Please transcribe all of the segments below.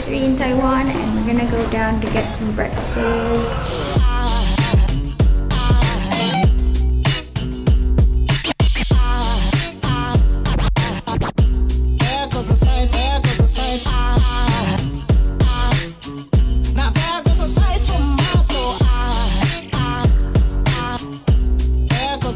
3 in Taiwan, and we're gonna go down to get some breakfast.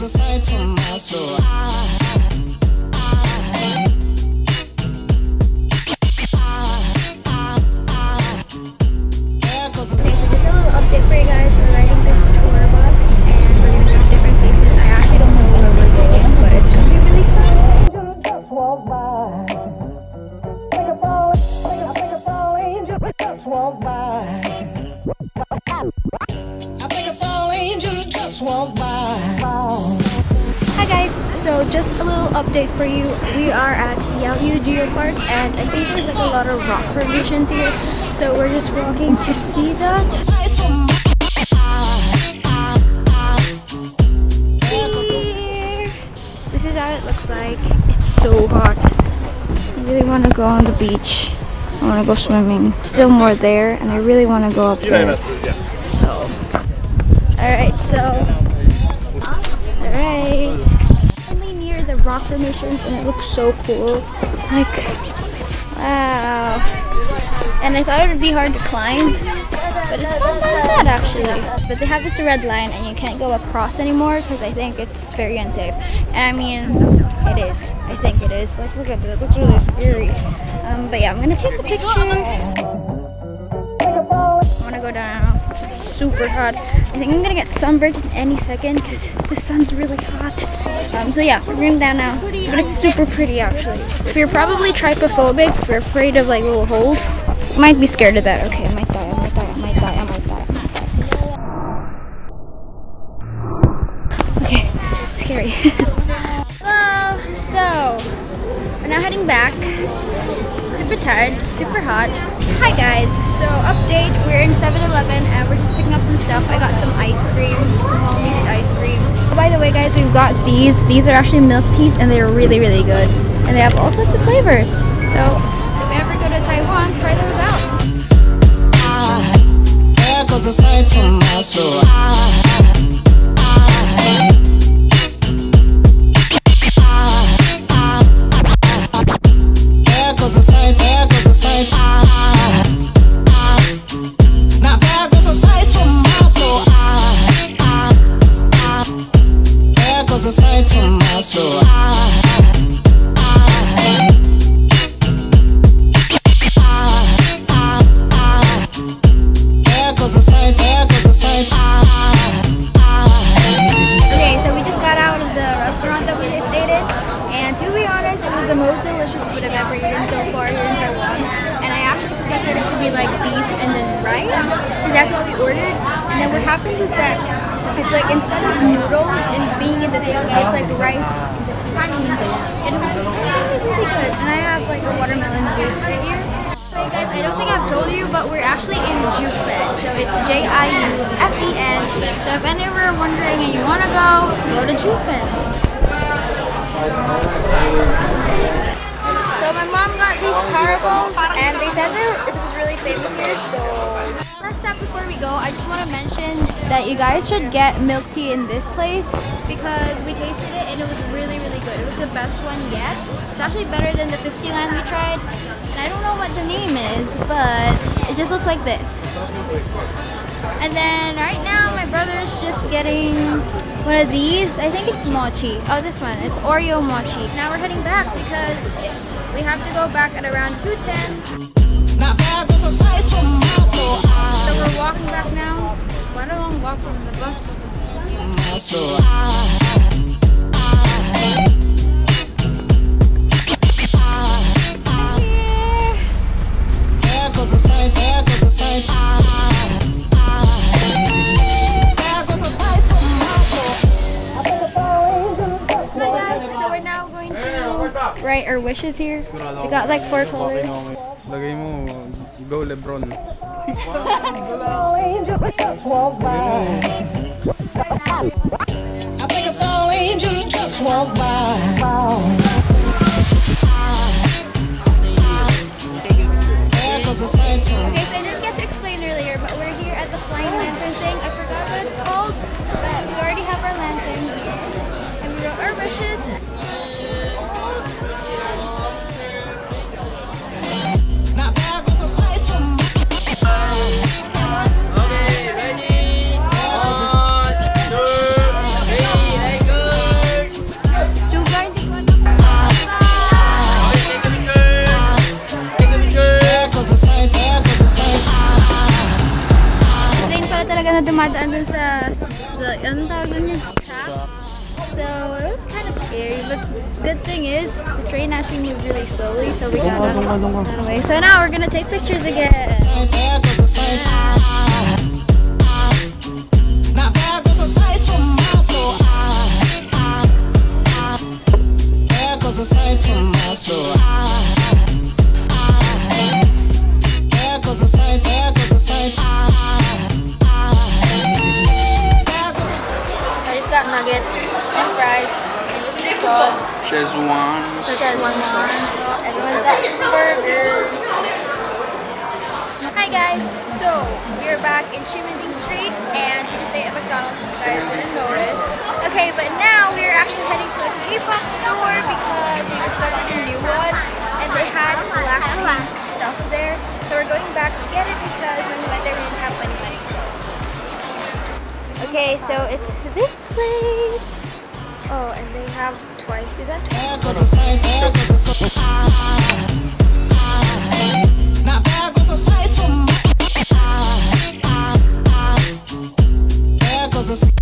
Aside from my soul. Okay, so just a little update for you guys. We're riding this tour bus and we're going to go to different places. I actually don't know where we're going, but it's going to be really fun. Just walk by. Think of all angels just walk by. I think it's all angels just walk by. Hi guys, so just a little update for you. We are at Deer Park and I think there's like a lot of rock formations here. So we're just walking to see that. This is how it looks like. It's so hot. I really want to go on the beach. I want to go swimming. Still more there and I really want to go up there. So, alright, only near the rock formations and it looks so cool. Like, wow. And I thought it would be hard to climb, but it's not that bad actually. But they have this red line and you can't go across anymore because I think it's very unsafe. And I mean, it is. I think it is. Like, look at it. It looks really scary. But yeah, I'm gonna take a picture. I want to go down. It's super hot. I think I'm gonna get sunburned in any second because the sun's really hot. So yeah, we're going down now. But it's super pretty actually. If you're probably trypophobic, if you're afraid of like little holes, you might be scared of that. Okay, I might die. Okay, scary. Hello. So we're now heading back. Super tired, super hot. Hi guys, so update, we're in 7-Eleven and we're just picking up some stuff. I got some ice cream, some home-heated ice cream. Oh, by the way guys, we've got these. These are actually milk teas and they're really, really good. And they have all sorts of flavors. So if you ever go to Taiwan, try those out. There goes a sight from my soul. There goes a sight from my soul. Okay, so we just got out of the restaurant that we just ate at, and to be honest, it was the most delicious food I've ever eaten so far here in Taiwan. And I actually expected it to be like beef and then rice, because that's what we ordered. And then what happened is that it's like instead of noodles and being in the soup, it's like rice in the soup. And it was really, really good. And I have like a watermelon juice right here. Hey guys, I don't think I've told you, but we're actually in Jiufen. So it's Jiufen. So if any of you are wondering and you want to go to Jiufen. So my mom got these tarables and they said it was really famous here, so last step before we go, I just want to mention that you guys should get milk tea in this place because we tasted it and it was really, really good. It was the best one yet. It's actually better than the 50 land we tried. And I don't know what the name is, but it just looks like this. And then right now my brother's just getting one of these. I think it's mochi. Oh, this one. It's Oreo mochi. Now we're heading back because we have to go back at around 2:10. So we're walking back now. It's quite a long walk from the bus. So we're now going to write our wishes here. We got like 4 colors. Lagay mo, go Lebron. I think it's all angels just walk by. There goes 'cause aside from Okay, so I didn't get to explain earlier, but we're here at the flying lantern thing. I forgot what it's called, but we already have our lantern here. And we wrote our wishes. now there goes aside from Okay, ready? 1, 2, 3, hey, good. Sugar, hindi ko Okay, take a picture. Take a picture. there goes aside Plane pala talaga na dumadaan dun sa anong tawag dun yun? Shaft. So it was kind of scary, but good thing is the train actually moved really slowly, so we got out of the way. So now we're gonna take pictures again. there goes aside now there goes aside from my soul there goes aside from my soul there goes aside I just got nuggets and fries and this sauce. Szechuan. Szechuan sauce. Everyone's got burger. Hi guys, so we're back in Shimending Street and we just ate at McDonald's, if you guys didn't notice. Okay, but now we're actually heading to a K-pop store because we just started a new one and they had black stuff there. So we're going back to get it because when we went there we didn't have any money. Okay, so it's this place. Oh, and they have twice. Is that twice? there goes aside now there goes aside from there goes aside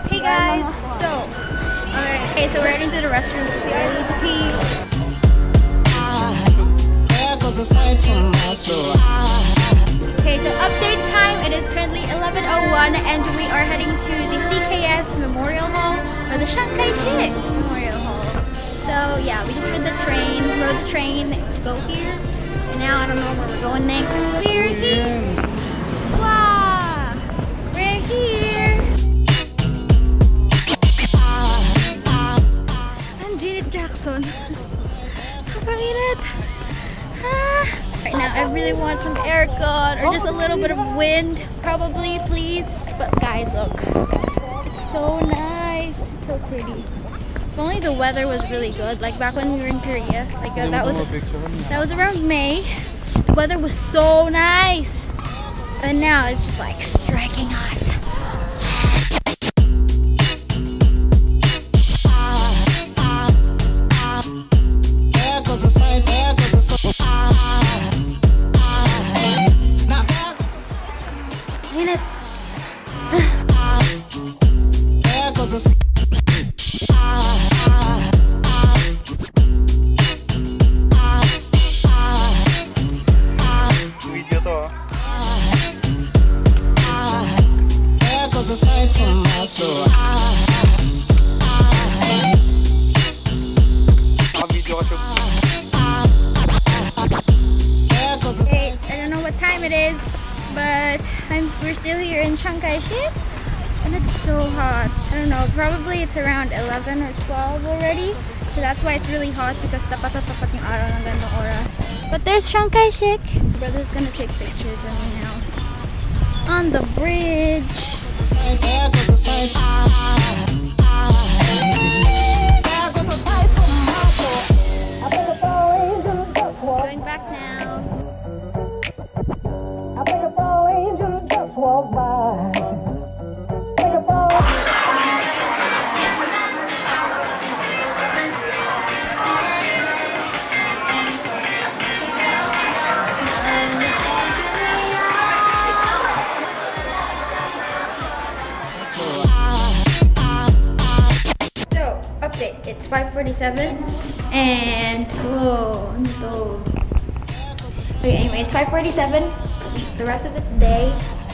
Hey guys, so we're heading to the restroom because we all need to pee. there goes aside from my soul Okay, so update time. It is currently 11:01 and we are heading to the CKS Memorial Hall or the Chiang Kai-shek Memorial Hall. So yeah, we just rode the train to go here. And now I don't know where we're going next. We're here. Wow, we're here. I'm Janet Jackson. Kapainit. Right now, I really want some aircon or just a little bit of wind, probably, please. But guys, look, it's so nice, it's so pretty. If only the weather was really good, like back when we were in Korea. Like that was around May. The weather was so nice, but now it's just like striking hot. there goes aside now there goes Minute. there goes aside Video to there goes aside from my soul Naka-video ka siya. there goes Okay, aside I don't know what time it is, but we're still here in Chiang Kai-shek, and it's so hot. I don't know, probably it's around 11 or 12 already, so that's why it's really hot because tapat na tapat yung araw ng ganong oras. But there's Chiang Kai-shek. Brother's gonna take pictures of me now on the bridge. there goes aside Going back now. So, update. It's 5:47 and oh, no. Okay, anyway, it's 5:47. The rest of the day,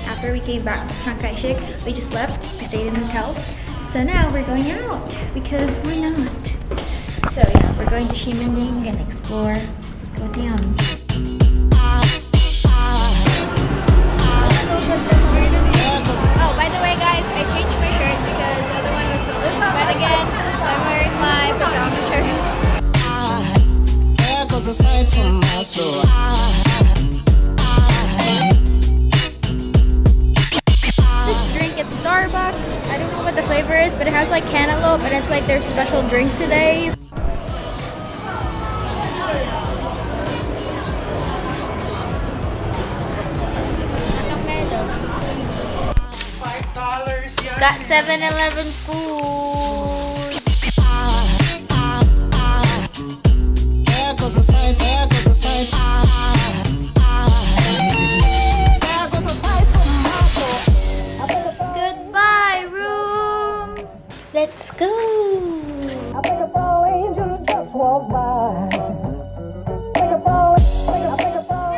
after we came back from Chiang Kai-shek, we just left. I stayed in a hotel. So now we're going out because why not? So yeah, we're going to Shimending and explore Goteon. Oh, by the way, guys, I changed my shirt because the other one was so sweaty. yet again. So I'm wearing my pajama shirt. There goes a sight from my soul. This drink at Starbucks. I don't know what the flavor is, but it has like cantaloupe, and it's like their special drink today. Got 7-Eleven food. There goes a sight, there goes a sight. There goes a sight from my soul. Goodbye, room. Let's go. I think a tall angel just walked by. Good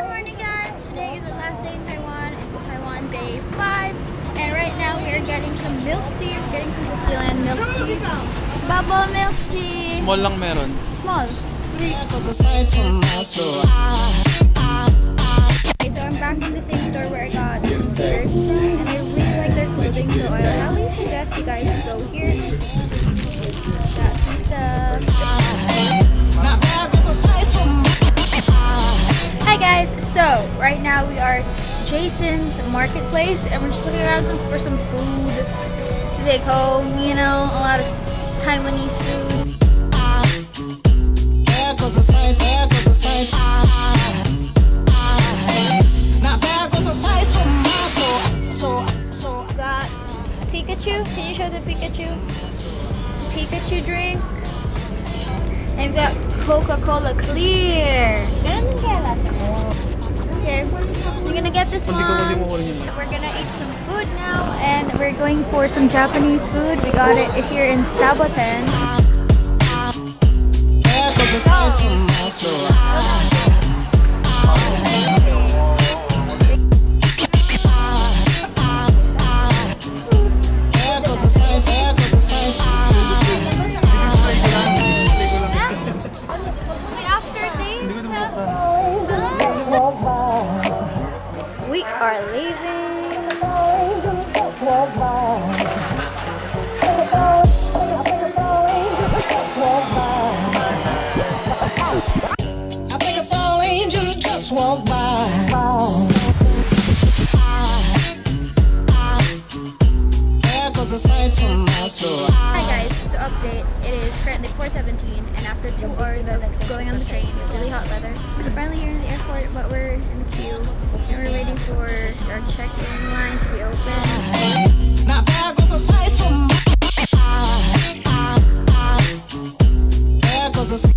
morning, guys. Today is our last day in Taiwan. It's Taiwan day 5. And right now we are getting some milk tea. We're getting some Disneyland milk tea. Bubble milk tea. Small lang meron. Small. There goes a sight from my soul. Okay, so I'm back in the same store where I got some skirts from. And I really like their clothing, so I highly suggest you guys go here. Got some stuff. Now there goes a sight from my Hi guys, so right now we are at Jason's Marketplace and we're just looking around for some food to take home, you know, a lot of Taiwanese food. There goes a sight, there goes a sight. Now there goes a sight from my soul. Got Pikachu, can you show the Pikachu? Pikachu drink. And we've got Coca-Cola Clear. Ganun din kaya lasa niya. Okay, we're gonna get this one. We're gonna eat some food now, and we're going for some Japanese food. We got it here in Saboten. There goes a sight from my soul. There goes a sight, there goes a sight. We are leaving. I think it's all angels just walk by. There goes a sight from my soul. Hi guys, so update. It is currently 4:17 and after 2 hours of going on the train, really hot weather, we're finally here in the airport, but we're in the queue and we're waiting for our check-in line to be open. Now there goes a sight from my there goes a sight.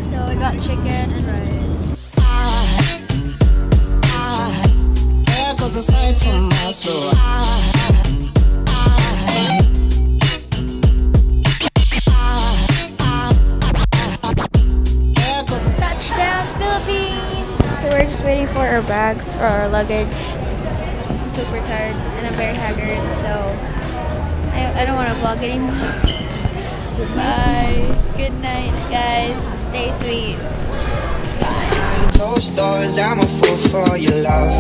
So I got chicken and rice. There goes a sight from my soul. Touchdown, Philippines! So we're just waiting for our bags or our luggage. I'm super tired and I'm very haggard, so I don't want to vlog anymore. Bye. Good night, guys. Stay sweet. Behind closed doors, I'm a fool for your love.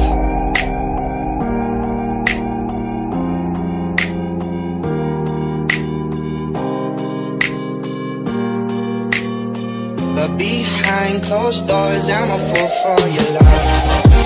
But behind closed doors, I'm a fool for your love.